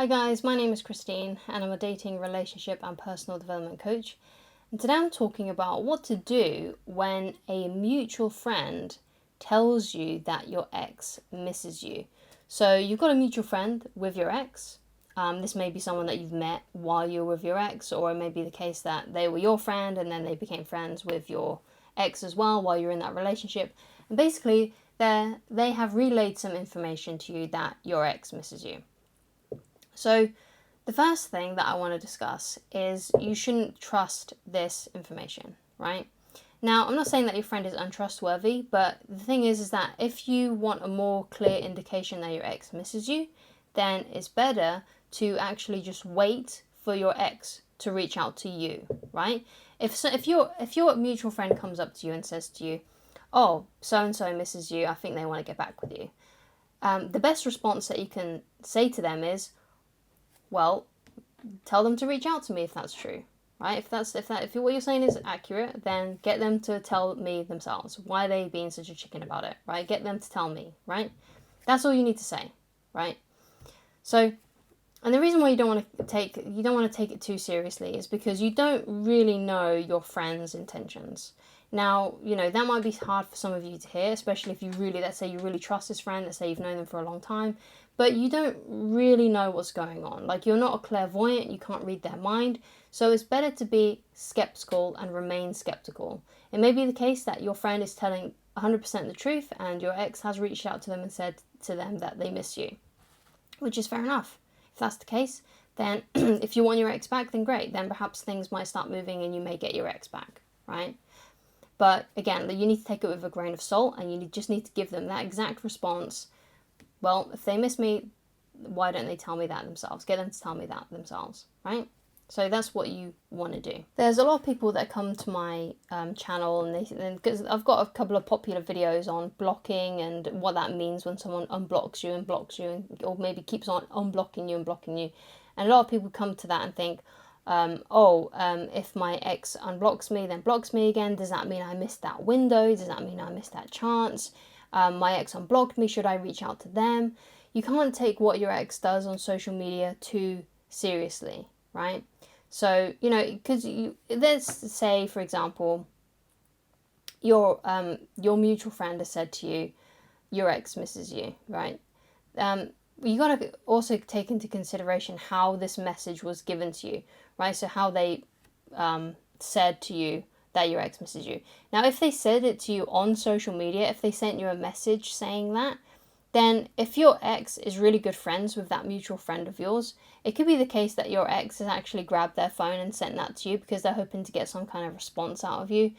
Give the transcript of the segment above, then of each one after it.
Hi guys, my name is Christine and I'm a dating, relationship and personal development coach. And today I'm talking about what to do when a mutual friend tells you that your ex misses you. So you've got a mutual friend with your ex. This may be someone that you've met while you're with your ex, or it may be the case that they were your friend and then they became friends with your ex as well while you're in that relationship. And basically, they have relayed some information to you that your ex misses you. So the first thing that I want to discuss is you shouldn't trust this information, right? Now, I'm not saying that your friend is untrustworthy, but the thing is that if you want a more clear indication that your ex misses you, then it's better to actually just wait for your ex to reach out to you, right? If your mutual friend comes up to you and says to you, "Oh, so and so misses you. I think they want to get back with you," the best response that you can say to them is, well, tell them to reach out to me if that's true, right? If what you're saying is accurate, then get them to tell me themselves. Why are they being such a chicken about it, right? Get them to tell me, right? That's all you need to say, right? So, and the reason why you don't want to take it too seriously is because you don't really know your friend's intentions. Now, that might be hard for some of you to hear, especially if let's say you really trust this friend, let's say you've known them for a long time, but you don't really know what's going on. Like, you're not a clairvoyant, you can't read their mind, so it's better to be skeptical and remain skeptical. It may be the case that your friend is telling 100% the truth and your ex has reached out to them and said to them that they miss you, which is fair enough. If that's the case, then if you want your ex back, then great. Then perhaps things might start moving and you may get your ex back, right? But again, you need to take it with a grain of salt and you just need to give them that exact response. Well, if they miss me, why don't they tell me that themselves? Get them to tell me that themselves, right? So that's what you want to do. There's a lot of people that come to my channel and because I've got a couple of popular videos on blocking and what that means when someone unblocks you and blocks you, or maybe keeps on unblocking you and blocking you. And a lot of people come to that and think, if my ex unblocks me, then blocks me again, does that mean I missed that window? Does that mean I missed that chance? My ex unblocked me, should I reach out to them? You can't take what your ex does on social media too seriously, right? So, because let's say, for example, your mutual friend has said to you, your ex misses you, right? You got to also take into consideration how this message was given to you, right? So how they said to you that your ex misses you. Now, if they said it to you on social media, if they sent you a message saying that, then if your ex is really good friends with that mutual friend of yours, it could be the case that your ex has actually grabbed their phone and sent that to you because they're hoping to get some kind of response out of you.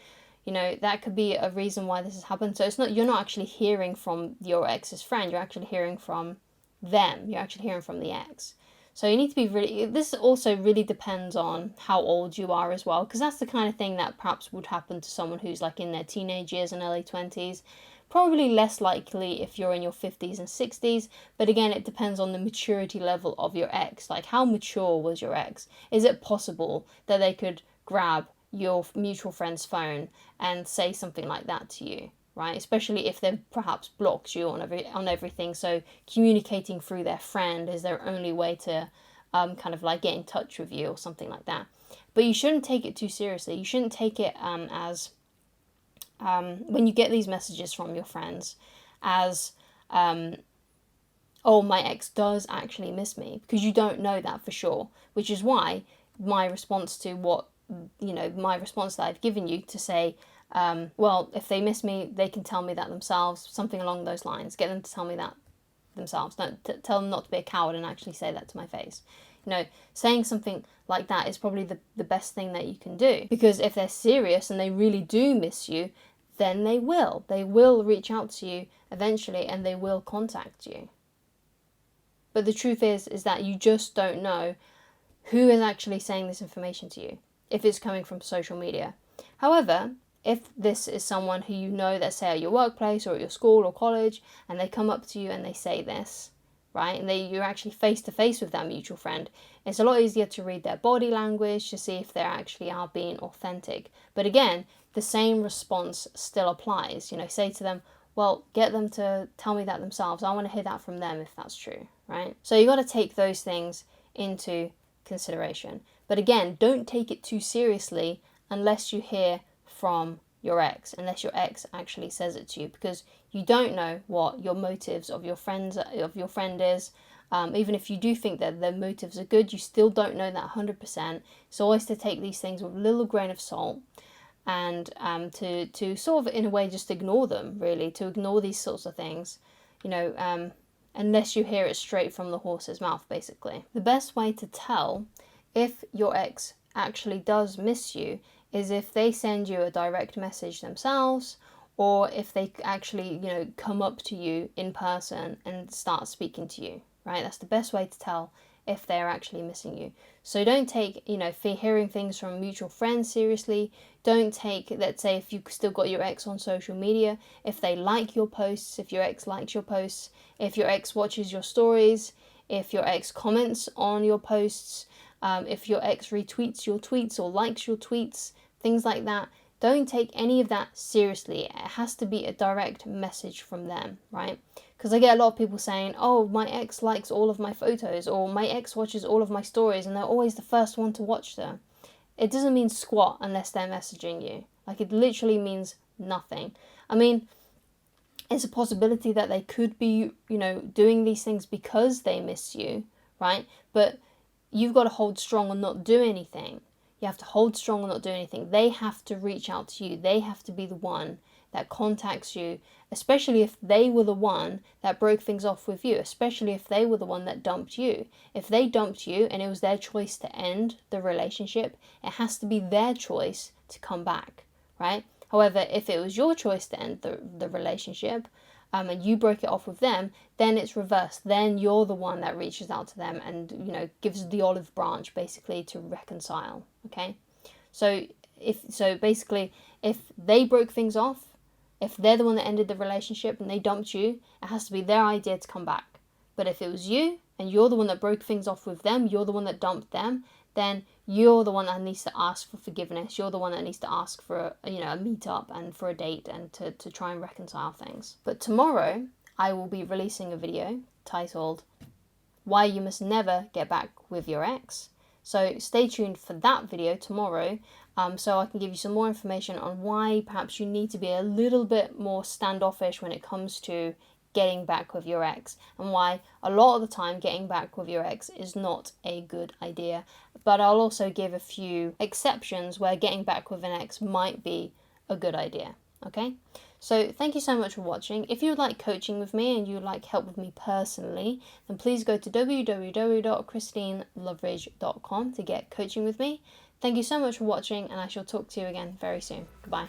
That could be a reason why this has happened. So you're not actually hearing from your ex's friend, you're actually hearing from them. You're actually hearing from the ex. So you need to be this also really depends on how old you are as well, because that's the kind of thing that perhaps would happen to someone who's like in their teenage years and early 20s. Probably less likely if you're in your 50s and 60s, but again, it depends on the maturity level of your ex. Like, how mature was your ex? Is it possible that they could grab your mutual friend's phone and say something like that to you? Right, especially if they've perhaps blocked you on everything. So communicating through their friend is their only way to kind of like get in touch with you or something like that. But you shouldn't take it too seriously. You shouldn't take it as when you get these messages from your friends as oh, my ex does actually miss me, because you don't know that for sure. Which is why my response that I've given you to say, well, if they miss me, they can tell me that themselves, something along those lines. Get them to tell me that themselves. Don't tell them not to be a coward and actually say that to my face. Saying something like that is probably the best thing that you can do, because if they're serious and they really do miss you, then they will reach out to you eventually and they will contact you. But the truth is that you just don't know who is actually saying this information to you if it's coming from social media. However, if this is someone who you know, let's say at your workplace or at your school or college, and they come up to you and they say this, right, and you're actually face to face with that mutual friend, it's a lot easier to read their body language to see if they actually are being authentic. But again, the same response still applies. Say to them, well, get them to tell me that themselves. I want to hear that from them if that's true, right? So you got to take those things into consideration. But again, don't take it too seriously unless you hear from your ex, unless your ex actually says it to you, because you don't know what your motives of your friend is. Even if you do think that their motives are good, you still don't know that 100%. It's always to take these things with a little grain of salt, and to sort of, in a way, just ignore them, really, to ignore these sorts of things, unless you hear it straight from the horse's mouth, basically. The best way to tell if your ex actually does miss you is if they send you a direct message themselves, or if they actually, come up to you in person and start speaking to you, right? That's the best way to tell if they're actually missing you. So don't take, hearing things from mutual friends seriously. Don't take, let's say, if you've still got your ex on social media, if they like your posts, if your ex likes your posts, if your ex watches your stories, if your ex comments on your posts, if your ex retweets your tweets or likes your tweets, things like that. Don't take any of that seriously. It has to be a direct message from them, right? Because I get a lot of people saying, oh, my ex likes all of my photos, or my ex watches all of my stories, and they're always the first one to watch them. It doesn't mean squat unless they're messaging you. Like, it literally means nothing. I mean, it's a possibility that they could be, doing these things because they miss you, right? But you've got to hold strong and not do anything. You have to hold strong and not do anything. They have to reach out to you. They have to be the one that contacts you, especially if they were the one that broke things off with you, especially if they were the one that dumped you. If they dumped you and it was their choice to end the relationship, it has to be their choice to come back, right? However, if it was your choice to end the relationship, and you broke it off with them, then it's reversed. Then you're the one that reaches out to them and, gives the olive branch, basically, to reconcile, okay? So basically, if they broke things off, if they're the one that ended the relationship and they dumped you, it has to be their idea to come back. But if it was you and you're the one that broke things off with them, you're the one that dumped them, then you're the one that needs to ask for forgiveness. You're the one that needs to ask for a meet-up and for a date and to try and reconcile things. But tomorrow, I will be releasing a video titled Why You Must Never Get Back With Your Ex. So stay tuned for that video tomorrow, so I can give you some more information on why perhaps you need to be a little bit more standoffish when it comes to getting back with your ex, and why a lot of the time getting back with your ex is not a good idea. But I'll also give a few exceptions where getting back with an ex might be a good idea, okay? So thank you so much for watching. If you would like coaching with me and you would like help with me personally, then please go to www.christineloveridge.com to get coaching with me. Thank you so much for watching, and I shall talk to you again very soon. Goodbye.